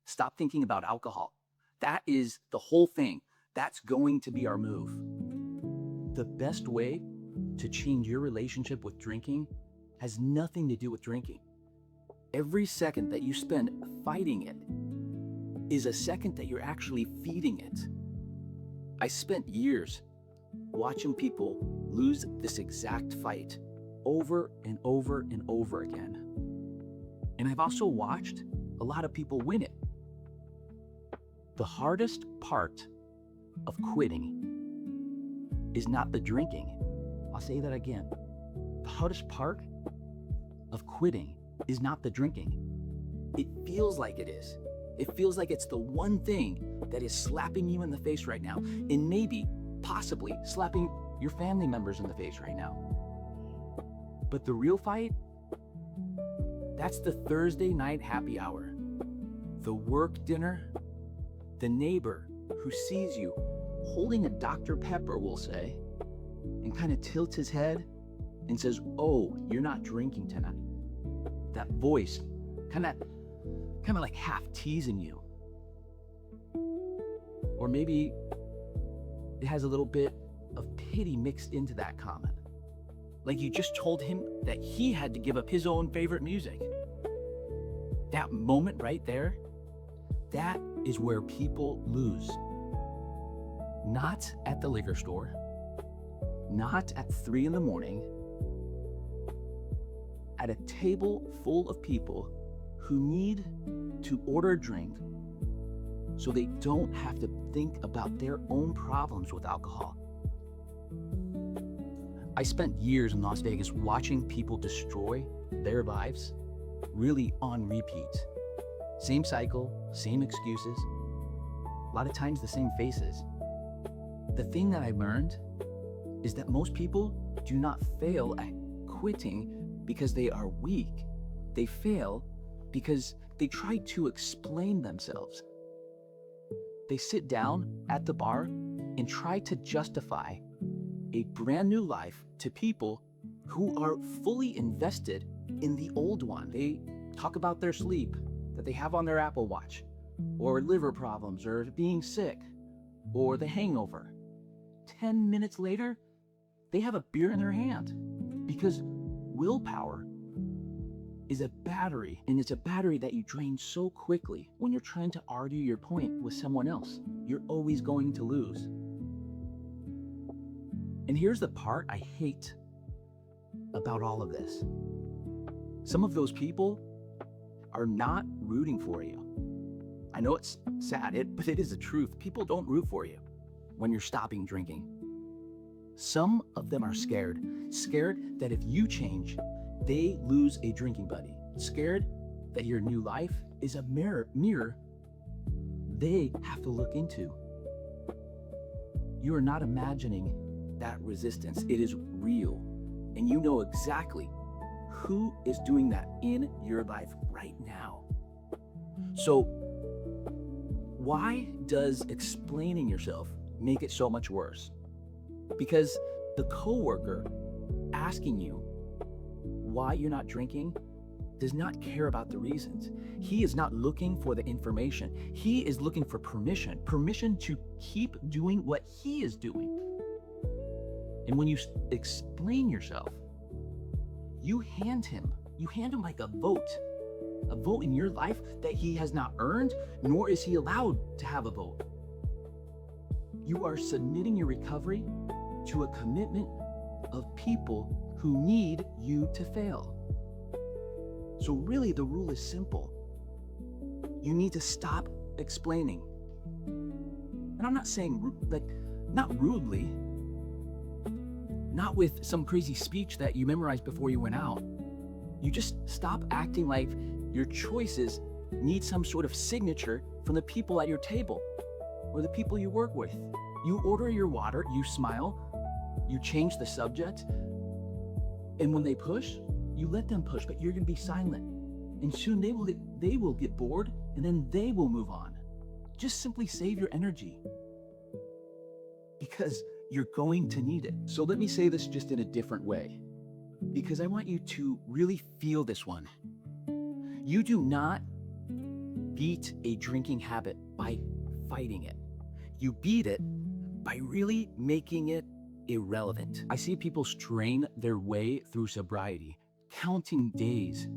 Stop thinking about alcohol. That is the whole thing. That's going to be our move. The best way to change your relationship with drinking has nothing to do with drinking. Every second that you spend fighting it is a second that you're actually feeding it. I spent years watching people lose this exact fight over and over and over again. And I've also watched a lot of people win it. The hardest part of quitting is not the drinking. I'll say that again. The hardest part of quitting is not the drinking. It feels like it is. It feels like it's the one thing that is slapping you in the face right now, and maybe, possibly, slapping your family members in the face right now. But the real fight, that's the Thursday night happy hour, the work dinner, the neighbor who sees you holding a Dr. Pepper, we'll say, and kind of tilts his head and says, "Oh, you're not drinking tonight." That voice, kind of like half teasing you. Or maybe it has a little bit of pity mixed into that comment. Like you just told him that he had to give up his own favorite music. That moment right there, that is where people lose. Not at the liquor store, not at 3 a.m, at a table full of people who need to order a drink so they don't have to think about their own problems with alcohol. I spent years in Las Vegas watching people destroy their lives, really on repeat. Same cycle, same excuses, a lot of times the same faces. The thing that I learned is that most people do not fail at quitting because they are weak. They fail because they try to explain themselves. They sit down at the bar and try to justify a brand new life to people who are fully invested in the old one. They talk about their sleep that they have on their Apple Watch, or liver problems, or being sick, or the hangover. 10 minutes later, they have a beer in their hand because willpower is a battery, and it's a battery that you drain so quickly when you're trying to argue your point with someone else. You're always going to lose. And here's the part I hate about all of this. Some of those people are not rooting for you. I know it's sad, but it is the truth. People don't root for you when you're stopping drinking. Some of them are scared that if you change, they lose a drinking buddy. Scared that your new life is a mirror they have to look into. You are not imagining that resistance. It is real. And you know exactly who is doing that in your life right now. So why does explaining yourself make it so much worse? Because the coworker asking you why you're not drinking does not care about the reasons. He is not looking for the information. He is looking for permission to keep doing what he is doing. And when you explain yourself, you hand him like a vote in your life that he has not earned, nor is he allowed to have a vote. You are submitting your recovery to a commitment of people who need you to fail. So really the rule is simple. You need to stop explaining. And I'm not saying not rudely, not with some crazy speech that you memorized before you went out. You just stop acting like your choices need some sort of signature from the people at your table or the people you work with. You order your water, you smile, you change the subject, and when they push, you let them push, but you're gonna be silent. And soon they will get bored, and then they will move on. Just simply save your energy, because you're going to need it. So let me say this just in a different way, because I want you to really feel this one. You do not beat a drinking habit by fighting it. You beat it by really making it irrelevant. I see people strain their way through sobriety, counting days.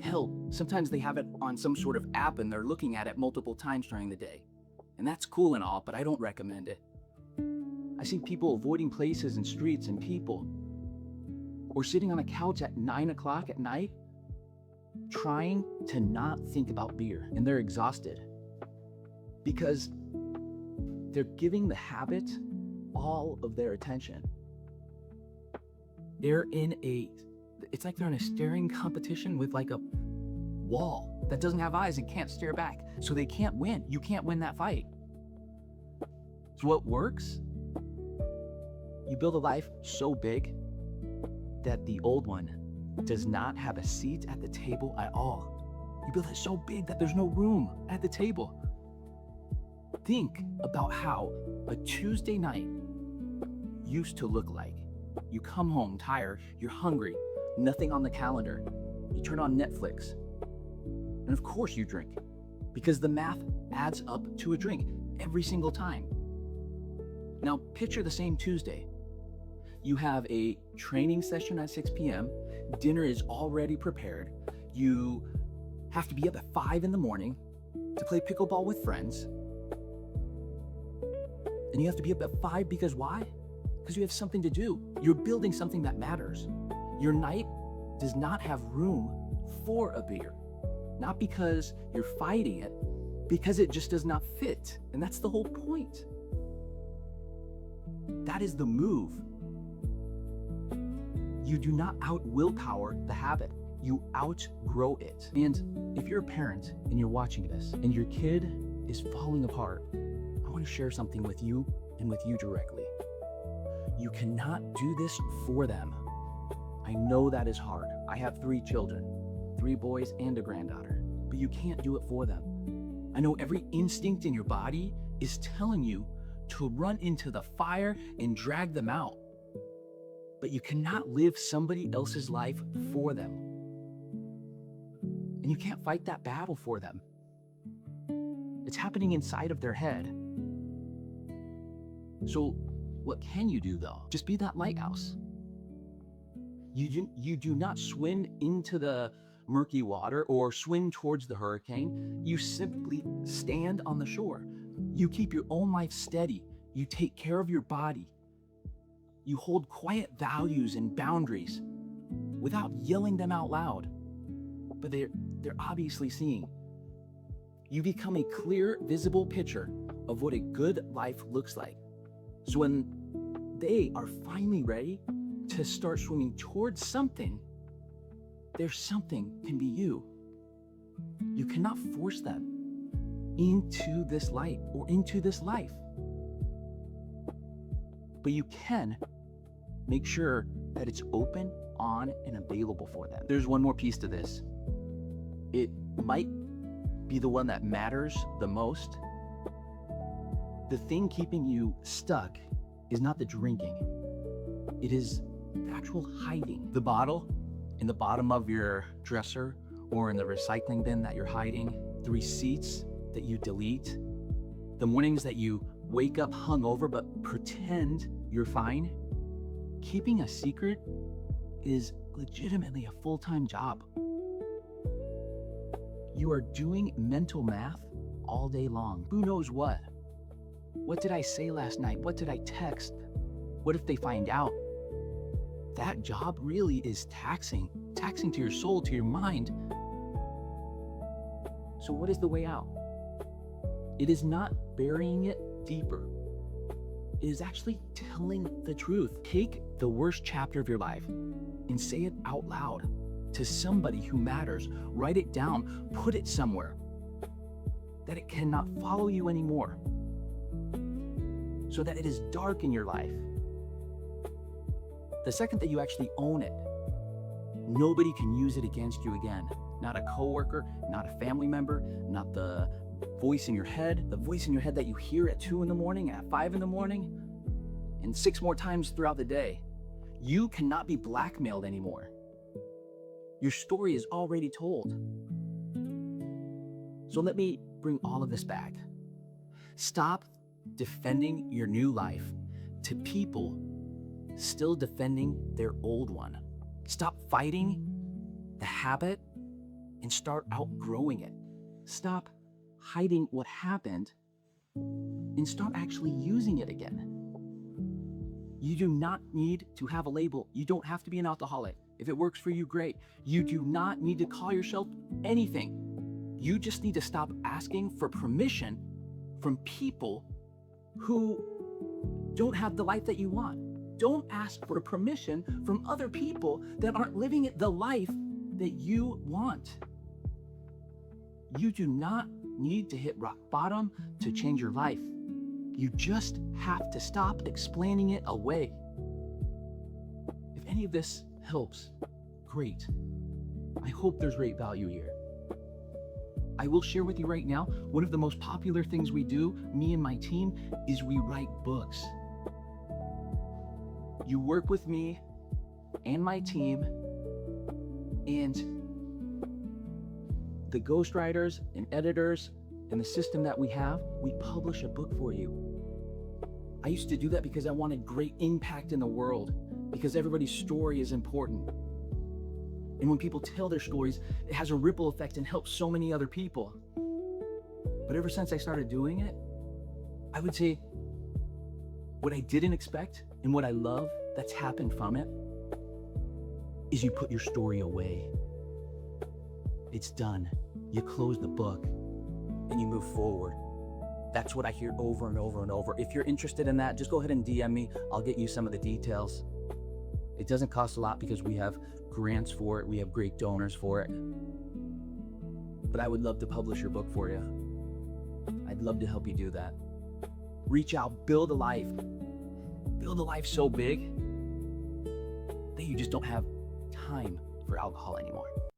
Hell, sometimes they have it on some sort of app and they're looking at it multiple times during the day. And that's cool and all, but I don't recommend it. I see people avoiding places and streets and people, or sitting on a couch at 9 o'clock at night, trying to not think about beer, and they're exhausted because they're giving the habit all of their attention. It's like they're in a staring competition with like a wall that doesn't have eyes and can't stare back. So they can't win. You can't win that fight. So what works? You build a life so big that the old one does not have a seat at the table at all. You build it so big that there's no room at the table. Think about how a Tuesday night used to look like. You come home tired, you're hungry, nothing on the calendar. You turn on Netflix, and of course you drink, because the math adds up to a drink every single time. Now picture the same Tuesday. You have a training session at 6 p.m. Dinner is already prepared. You have to be up at 5 in the morning to play pickleball with friends. And you have to be up at 5 because why? Because you have something to do. You're building something that matters. Your night does not have room for a beer. Not because you're fighting it, because it just does not fit. And that's the whole point. That is the move. You do not out-willpower the habit. You outgrow it. And if you're a parent and you're watching this and your kid is falling apart, I want to share something with you and with you directly. You cannot do this for them. I know that is hard. I have 3 children, 3 boys and a granddaughter, but you can't do it for them. I know every instinct in your body is telling you to run into the fire and drag them out, but you cannot live somebody else's life for them. And you can't fight that battle for them. It's happening inside of their head. So what can you do though? Just be that lighthouse. You do not swim into the murky water or swim towards the hurricane. You simply stand on the shore. You keep your own life steady. You take care of your body. You hold quiet values and boundaries without yelling them out loud, but they're obviously seeing. You become a clear, visible picture of what a good life looks like. So when they are finally ready to start swimming towards something, their something can be you. You cannot force them into this light or into this life. But you can make sure that it's open, on, and available for them. There's one more piece to this. It might be the one that matters the most. The thing keeping you stuck is not the drinking. It is the actual hiding. The bottle in the bottom of your dresser or in the recycling bin that you're hiding, the receipts that you delete, the mornings that you wake up hungover but pretend you're fine. Keeping a secret is legitimately a full-time job. You are doing mental math all day long. Who knows what? What did I say last night? What did I text? What if they find out? That job really is taxing to your soul, to your mind. So what is the way out? It is not burying it deeper. It is actually telling the truth. Take the worst chapter of your life and say it out loud to somebody who matters. Write it down, put it somewhere that it cannot follow you anymore, so that it is dark in your life. The second that you actually own it, nobody can use it against you again. Not a coworker, not a family member, not the voice in your head, the voice in your head that you hear at 2 in the morning, at 5 in the morning, and 6 more times throughout the day. You cannot be blackmailed anymore. Your story is already told. So let me bring all of this back. Stop defending your new life to people still defending their old one. Stop fighting the habit and start outgrowing it. Stop hiding what happened and start actually using it again. You do not need to have a label. You don't have to be an alcoholic. If it works for you, great. You do not need to call yourself anything. You just need to stop asking for permission from people who don't have the life that you want. Don't ask for permission from other people that aren't living the life that you want. You do not need to hit rock bottom to change your life. You just have to stop explaining it away. If any of this helps, great. I hope there's great value here. I will share with you right now, one of the most popular things we do, me and my team, is we write books. You work with me and my team, and the ghostwriters and editors and the system that we have, we publish a book for you. I used to do that because I wanted great impact in the world, because everybody's story is important. And when people tell their stories, it has a ripple effect and helps so many other people. But ever since I started doing it, I would say what I didn't expect and what I love that's happened from it is you put your story away. It's done. You close the book and you move forward. That's what I hear over and over and over. If you're interested in that, just go ahead and DM me. I'll get you some of the details. It doesn't cost a lot because we have grants for it. We have great donors for it. But I would love to publish your book for you. I'd love to help you do that. Reach out, build a life. Build a life so big that you just don't have time for alcohol anymore.